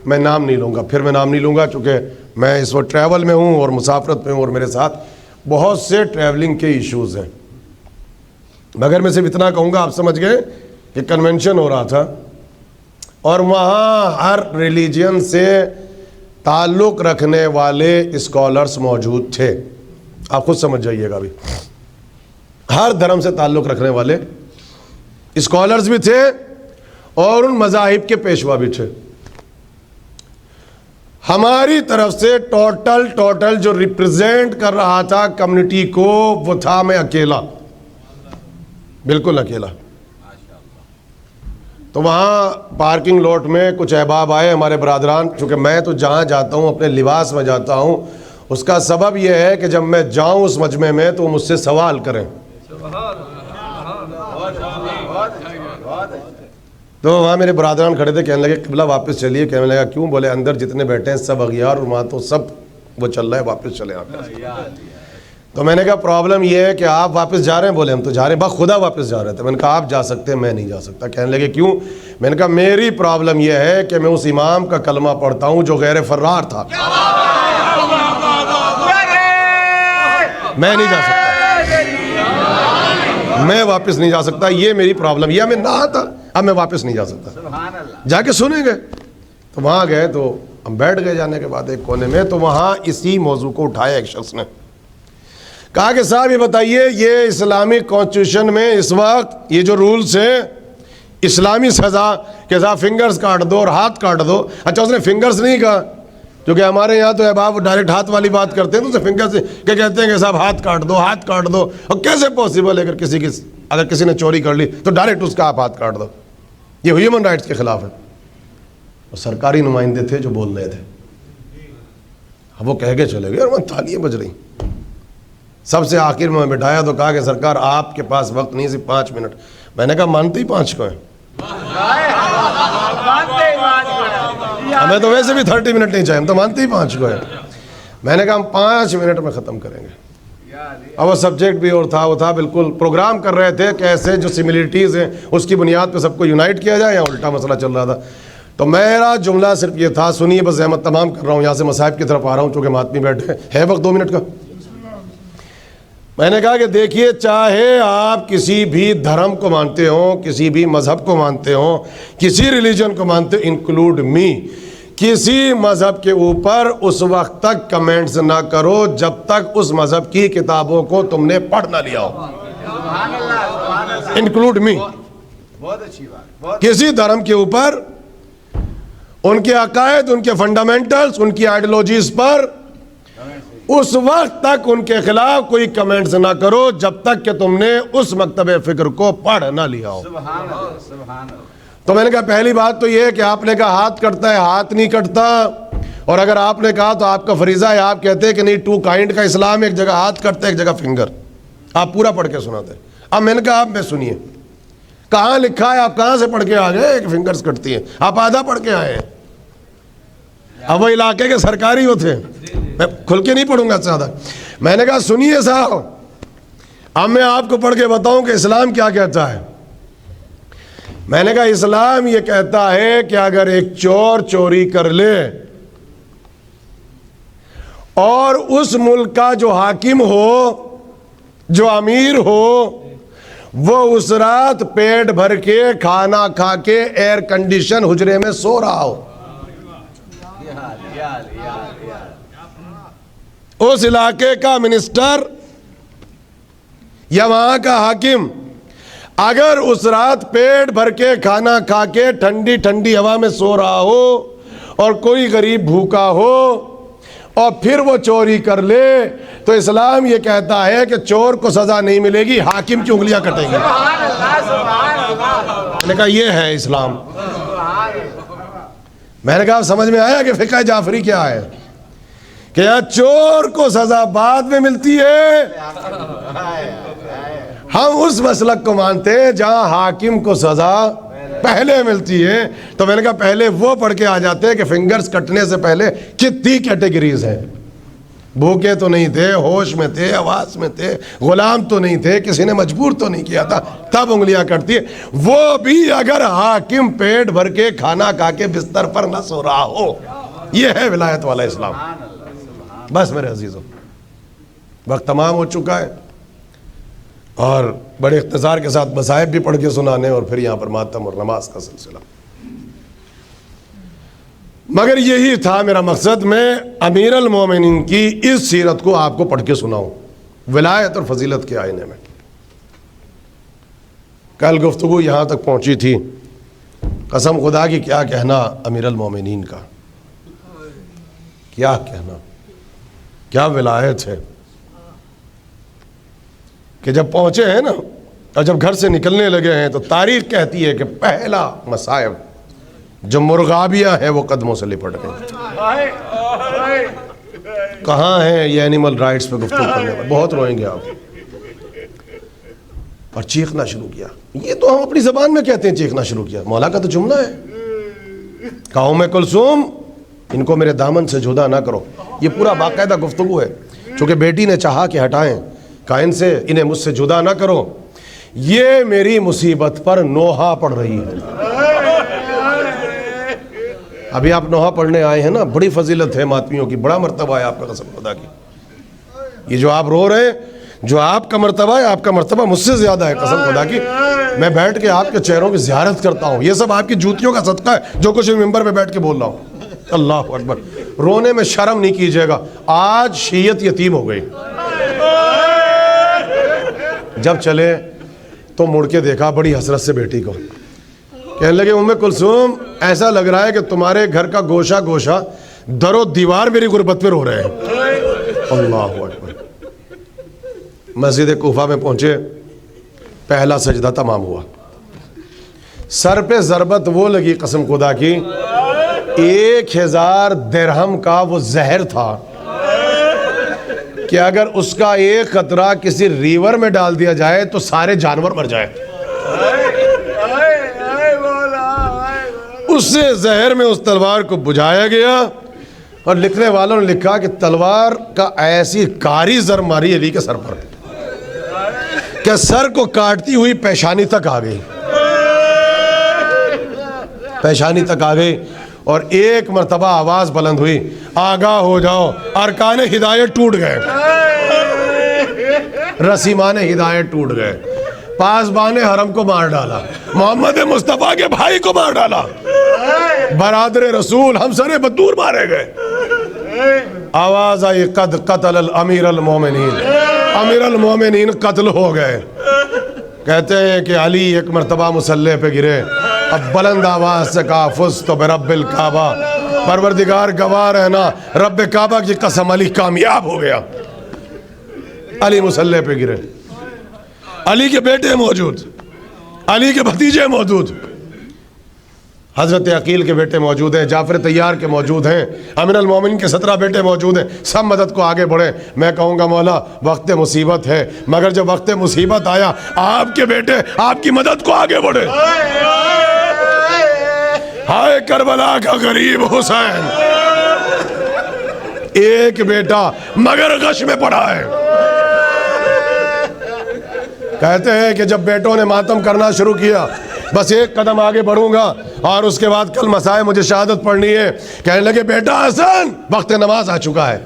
میں نام نہیں لوں گا, پھر میں نام نہیں لوں گا, چونکہ میں اس وقت ٹریول میں ہوں اور مسافرت میں ہوں, اور میرے ساتھ بہت سے ٹریولنگ کے ایشوز ہیں. مگر میں صرف اتنا کہوں گا, آپ سمجھ گئے کہ کنونشن ہو رہا تھا اور وہاں ہر ریلیجین سے تعلق رکھنے والے اسکالرز موجود تھے. آپ خود سمجھ جائیے گا, ابھی ہر دھرم سے تعلق رکھنے والے اسکالرز بھی تھے اور ان مذاہب کے پیشوا بھی تھے. ہماری طرف سے ٹوٹل جو ریپرزینٹ کر رہا تھا کمیونٹی کو, وہ تھا میں اکیلا, بالکل اکیلا. تو وہاں پارکنگ لاٹ میں کچھ احباب آئے ہمارے برادران, چونکہ میں تو جہاں جاتا ہوں اپنے لباس میں جاتا ہوں, اس کا سبب یہ ہے کہ جب میں جاؤں اس مجمع میں تو مجھ سے سوال کریں. تو وہاں میرے برادران کھڑے تھے, کہنے لگے قبلہ واپس چلیے. کہنے لگا کیوں؟ بولے اندر جتنے بیٹھے ہیں سب اغیار, اور وہاں تو سب وہ چل رہا ہے, واپس چلے آپ. تو میں نے کہا پرابلم یہ ہے کہ آپ واپس جا رہے ہیں؟ بولے ہم تو جا رہے ہیں, بخدا واپس جا رہے تھے. میں نے کہا آپ جا سکتے ہیں, میں نہیں جا سکتا. کہنے لگے کیوں؟ میں نے کہا میری پرابلم یہ ہے کہ میں اس امام کا کلمہ پڑھتا ہوں جو غیر فرار تھا, میں نہیں جا سکتا, میں واپس نہیں جا سکتا. یہ میری پرابلم, یہ میں نہ تھا, اب میں واپس نہیں جا سکتا. جا کے سنیں گے. تو وہاں گئے تو ہم بیٹھ گئے جانے کے بعد ایک کونے میں. تو وہاں اسی موضوع کو اٹھایا ایک شخص نے, کہا کہ صاحب یہ بتائیے, یہ اسلامک کانسٹیٹیوشن میں اس وقت یہ جو رولز ہیں اسلامی سزا کہ صاحب فنگرز کاٹ دو اور ہاتھ کاٹ دو. اچھا اس نے فنگرز نہیں کہا, کیونکہ ہمارے یہاں تو احباب ڈائریکٹ ہاتھ والی بات کرتے ہیں, تو اسے فنگرز کہ کہتے ہیں کہ صاحب ہاتھ کاٹ دو, ہاتھ کاٹ دو. اور کیسے پاسبل ہے اگر کسی نے چوری کر لی تو ڈائریکٹ اس کا آپ ہاتھ کاٹ دو؟ یہ ہیومن رائٹس کے خلاف ہے. اور سرکاری نمائندے تھے جو بول رہے تھے, اب وہ کہہ کے چلے گئے اور وہاں تالیاں بج رہی. سب سے آخر میں بٹھایا تو کہا کہ سرکار آپ کے پاس وقت نہیں, صرف 5 منٹ. میں نے کہا مانتے ہی 5 کو ہیں, ہمیں تو ویسے بھی 30 منٹ نہیں چاہیے, ہم تو مانتے ہی 5 کو ہیں. میں نے کہا ہم 5 منٹ میں ختم کریں گے. اب وہ سبجیکٹ بھی اور تھا, وہ تھا بالکل پروگرام کر رہے تھے کہ ایسے جو سملیرٹیز ہیں اس کی بنیاد پہ سب کو یونائٹ کیا جائے, یا الٹا مسئلہ چل رہا تھا. تو میرا جملہ صرف یہ تھا, سنیے بس زحمت تمام کر رہا ہوں, یہاں سے مصاحب کی طرف آ رہا ہوں چونکہ ماتمی بیٹھے ہے, وقت 2 منٹ کا. میں نے کہا کہ دیکھیے, چاہے آپ کسی بھی دھرم کو مانتے ہوں, کسی بھی مذہب کو مانتے ہوں, کسی ریلیجن کو مانتے ہوں, انکلوڈ می, کسی مذہب کے اوپر اس وقت تک کمنٹس نہ کرو جب تک اس مذہب کی کتابوں کو تم نے پڑھ نہ لیا ہو. انکلوڈ می. کسی دھرم کے اوپر ان کے عقائد, ان کے فنڈامنٹلز, ان کی آئیڈیالوجیز پر اس وقت تک ان کے خلاف کوئی کمنٹس نہ کرو جب تک کہ تم نے اس مکتب فکر کو پڑھ نہ لیا ہو. تو میں نے کہا پہلی بات تو یہ ہے کہ آپ نے کہا ہاتھ کٹتا ہے, ہاتھ نہیں کٹتا. اور اگر آپ نے کہا تو آپ کا فریضہ ہے, آپ کہتے ہیں کہ نہیں 2 کائنڈ کا اسلام, ایک جگہ ہاتھ کٹتا ہے ایک جگہ فنگر. آپ پورا پڑھ کے سناتے. اب میں نے کہا آپ میں سنیے, کہاں لکھا ہے, آپ کہاں سے پڑھ کے آ گئے کہ فنگرز کٹتی ہیں؟ آپ آدھا پڑھ کے آئے ہیں. اب وہ علاقے کے سرکاری وہ تھے, میں کھل کے نہیں پڑھوں گا زیادہ. میں نے کہا سنیے صاحب, اب میں آپ کو پڑھ کے بتاؤں کہ اسلام کیا کہتا ہے. میں نے کہا اسلام یہ کہتا ہے کہ اگر ایک چور چوری کر لے اور اس ملک کا جو حاکم ہو, جو امیر ہو, وہ اس رات پیٹ بھر کے کھانا کھا کے ایئر کنڈیشن حجرے میں سو رہا ہو, اس علاقے کا منسٹر یا وہاں کا حاکم اگر اس رات پیٹ بھر کے کھانا کھا کے ٹھنڈی ٹھنڈی ہوا میں سو رہا ہو اور کوئی غریب بھوکا ہو اور پھر وہ چوری کر لے تو اسلام یہ کہتا ہے کہ چور کو سزا نہیں ملے گی، حاکم کی انگلیاں کٹیں گی۔ میں نے کہا یہ ہے اسلام۔ میں نے کہا سمجھ میں آیا کہ فقہ جعفری کیا ہے، کہ یہاں چور کو سزا بعد میں ملتی ہے، ہم اس مسلک کو مانتے ہیں جہاں حاکم کو سزا پہلے ملتی ہے۔ تو میں نے کہا پہلے وہ پڑھ کے آ جاتے ہیں کہ فنگرز کٹنے سے پہلے کتنی کیٹیگریز ہیں، بھوکے تو نہیں تھے، ہوش میں تھے، آواز میں تھے، غلام تو نہیں تھے، کسی نے مجبور تو نہیں کیا تھا، تب انگلیاں کٹتی ہے۔ وہ بھی اگر حاکم پیٹ بھر کے کھانا کھا کے بستر پر نہ سو رہا ہو۔ یہ ہے ولایت والا اسلام۔ بس میرے عزیزوں، وقت تمام ہو چکا ہے اور بڑے اختصار کے ساتھ مصائب بھی پڑھ کے سنانے اور پھر یہاں پر ماتم اور نماز کا سلسلہ، مگر یہی تھا میرا مقصد، میں امیر المومنین کی اس سیرت کو آپ کو پڑھ کے سناؤں ولایت اور فضیلت کے آئینے میں۔ کل گفتگو یہاں تک پہنچی تھی، قسم خدا کی کیا کہنا امیر المومنین کا، کیا کہنا، کیا ولایت ہے کہ جب پہنچے ہیں نا اور جب گھر سے نکلنے لگے ہیں تو تاریخ کہتی ہے کہ پہلا مصائب جو مرغابیاں ہیں وہ قدموں سے لپٹ گئی۔ کہاں ہیں یہ اینیمل رائٹس پہ گفتگو کرنے والے، بہت روئیں گے آپ۔ اور چیخنا شروع کیا، یہ تو ہم اپنی زبان میں کہتے ہیں چیخنا شروع کیا، مولا کا تو جملہ ہے، کہوں کلثوم ان کو میرے دامن سے جدا نہ کرو۔ یہ پورا باقاعدہ گفتگو ہے، چونکہ بیٹی نے چاہا کہ ہٹائیں، کہا ان سے انہیں مجھ سے جدا نہ کرو، یہ میری مصیبت پر نوحہ پڑھ رہی ہے۔ ابھی آپ نوحہ پڑھنے آئے ہیں نا، بڑی فضیلت ہے ماتمیوں کی، بڑا مرتبہ ہے آپ کا، قسم خدا کی۔ یہ جو آپ رو رہے ہیں، جو آپ کا مرتبہ ہے، آپ کا مرتبہ مجھ سے زیادہ ہے، قسم خدا کی۔ میں بیٹھ کے آپ کے چہروں کی زیارت کرتا ہوں، یہ سب آپ کی جوتیوں کا صدقہ ہے جو کچھ ممبر پہ بیٹھ کے بول رہا ہوں۔ اللہ اکبر، رونے میں شرم نہیں کیجیے گا، آج شیعت یتیم ہو گئی۔ جب چلے تو مڑ کے دیکھا بڑی حسرت سے بیٹی کو، کہنے لگے ام کلثوم ایسا لگ رہا ہے کہ تمہارے گھر کا گوشہ گوشہ در و دیوار میری غربت پہ رو رہے ہیں۔ اللہ اکبر۔ مسجد کوفہ میں پہنچے، پہلا سجدہ تمام ہوا، سر پہ ضربت وہ لگی قسم خدا کی، 1000 درہم کا وہ زہر تھا کہ اگر اس کا ایک قطرہ کسی ریور میں ڈال دیا جائے تو سارے جانور مر جائے۔ اس سے زہر میں اس تلوار کو بجھایا گیا اور لکھنے والوں نے لکھا کہ تلوار کا ایسی کاری زر ماری علی کے سر پر کہ سر کو کاٹتی ہوئی پیشانی تک آ گئی، پیشانی تک آ گئی، اور ایک مرتبہ آواز بلند ہوئی، آگاہ ہو جاؤ ارکان ہدایت ٹوٹ گئے، رسیمان ہدایت ٹوٹ گئے، پاسبان حرم کو مار ڈالا، محمد مصطفیٰ کے بھائی کو مار ڈالا، برادر رسول ہمسر بدور مارے گئے۔ آواز آئی قد قتل الامیر المومنین، امیر المومنین قتل ہو گئے۔ کہتے ہیں کہ علی ایک مرتبہ مسلح پہ گرے، اب بلند آواز سے کہا فزت برب الکعبہ، پروردگار گواہ رہنا رب کعبہ کی قسم علی کامیاب ہو گیا۔ علی مسلح پہ گرے، علی کے بیٹے موجود، علی کے بھتیجے موجود، حضرت عقیل کے بیٹے موجود ہیں، جعفر طیار کے موجود ہیں، امیر المومنین کے 17 بیٹے موجود ہیں، سب مدد کو آگے بڑھے۔ میں کہوں گا مولا وقت مصیبت ہے، مگر جب وقت مصیبت آیا آپ کے بیٹے آپ کی مدد کو آگے بڑھے۔ ہائے کربلا کا غریب حسین، ایک بیٹا مگر غش میں پڑا ہے۔ کہتے ہیں کہ جب بیٹوں نے ماتم کرنا شروع کیا، بس ایک قدم آگے بڑھوں گا اور اس کے بعد کل مسائے مجھے شہادت پڑھنی ہے، کہنے لگے بیٹا حسن وقت نماز آ چکا ہے،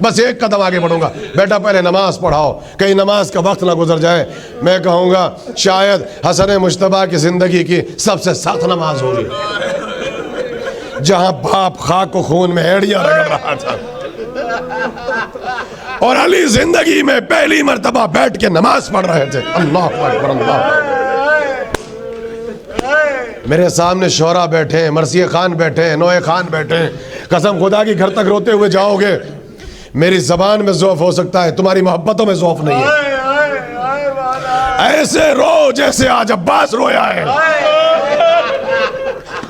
بس ایک قدم آگے بڑھوں گا، بیٹا پہلے نماز پڑھاؤ کہیں نماز کا وقت نہ گزر جائے۔ میں کہوں گا شاید حسن مجتبیٰ کی زندگی کی سب سے سخت نماز ہوگی، جہاں باپ خاک کو خون میں ایڑیاں رگڑ رہا تھا، اور علی زندگی میں پہلی مرتبہ بیٹھ کے نماز پڑھ رہے تھے۔ اللہ اکبر اللہ۔ میرے سامنے شعراء بیٹھے ہیں، مرثیہ خان بیٹھے ہیں، نوئے خان بیٹھے ہیں، قسم خدا کی گھر تک روتے ہوئے جاؤ گے۔ میری زبان میں ضعف ہو سکتا ہے، تمہاری محبتوں میں ضعف نہیں ہے۔ ایسے رو جیسے آج عباس رویا ہے۔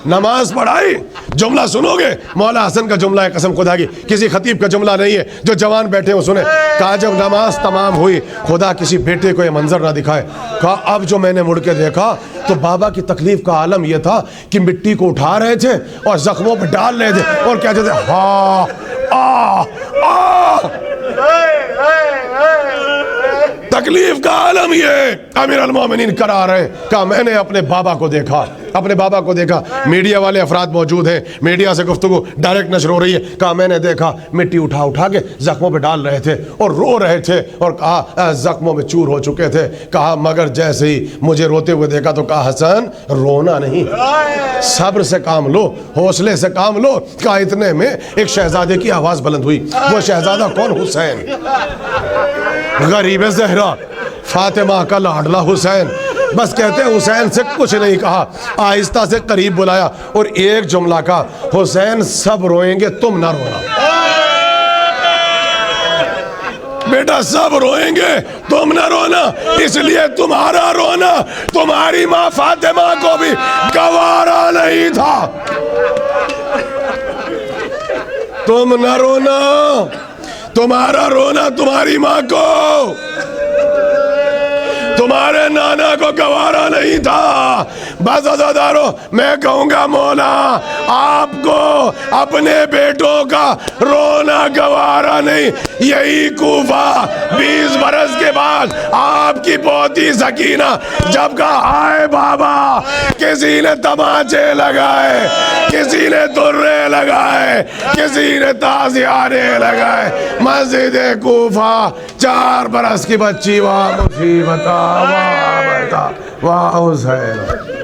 نماز پڑھائی، جملہ سنو گے، مولا حسن کا جملہ ہے، قسم خدا کی، کسی خطیب کا جملہ نہیں ہے، جو جوان بیٹھے ہو سنیں۔ کہا جب نماز تمام ہوئی، خدا کسی بیٹے کو یہ منظر نہ دکھائے۔ کہا اب جو میں نے مڑ کے دیکھا تو بابا کی تکلیف کا عالم یہ تھا کہ مٹی کو اٹھا رہے تھے اور زخموں پہ ڈال رہے تھے اور کہتے تھے ہاں آ آ۔ تکلیف کا عالم یہ امیر المومنین کرا رہے۔ کہا میں نے اپنے بابا کو دیکھا، اپنے بابا کو دیکھا۔ میڈیا والے افراد موجود ہیں، میڈیا سے گفتگو ڈائریکٹ نشر ہو رہی ہے۔ کہا میں نے دیکھا مٹی اٹھا اٹھا کے زخموں پہ ڈال رہے تھے اور رو رہے تھے، اور کہا زخموں میں چور ہو چکے تھے۔ کہا مگر جیسے ہی مجھے روتے ہوئے دیکھا تو کہا حسن رونا نہیں، صبر سے کام لو، حوصلے سے کام لو۔ کہا اتنے میں ایک شہزادے کی آواز بلند ہوئی۔ وہ شہزادہ کون؟ حسین، غریب زہرا، فاطمہ کا لاڈلا حسین۔ بس کہتے ہیں حسین سے کچھ نہیں کہا، آہستہ سے قریب بلایا اور ایک جملہ کہا، حسین سب روئیں گے تم نہ رونا، بیٹا سب روئیں گے تم نہ رونا، اس لیے تمہارا رونا تمہاری ماں فاطمہ کو بھی گوارا نہیں تھا۔ تم نہ رونا، تمہارا رونا تمہاری ماں کو، تمہارے نانا کو گوارا نہیں تھا۔ بس عزادارو، میں کہوں گا مولا آپ کو اپنے بیٹوں کا رونا گوارا نہیں۔ یہی کوفہ 20 برس کے بعد آپ کی پوتی سکینہ جب کہا ہائے بابا، کسی نے تماچے لگائے، کسی نے درے لگائے، کسی نے تازیانے لگائے، مسجد کوفہ 4 برس کی بچی، واہ مصیبت واہ بیٹا واہ حسین۔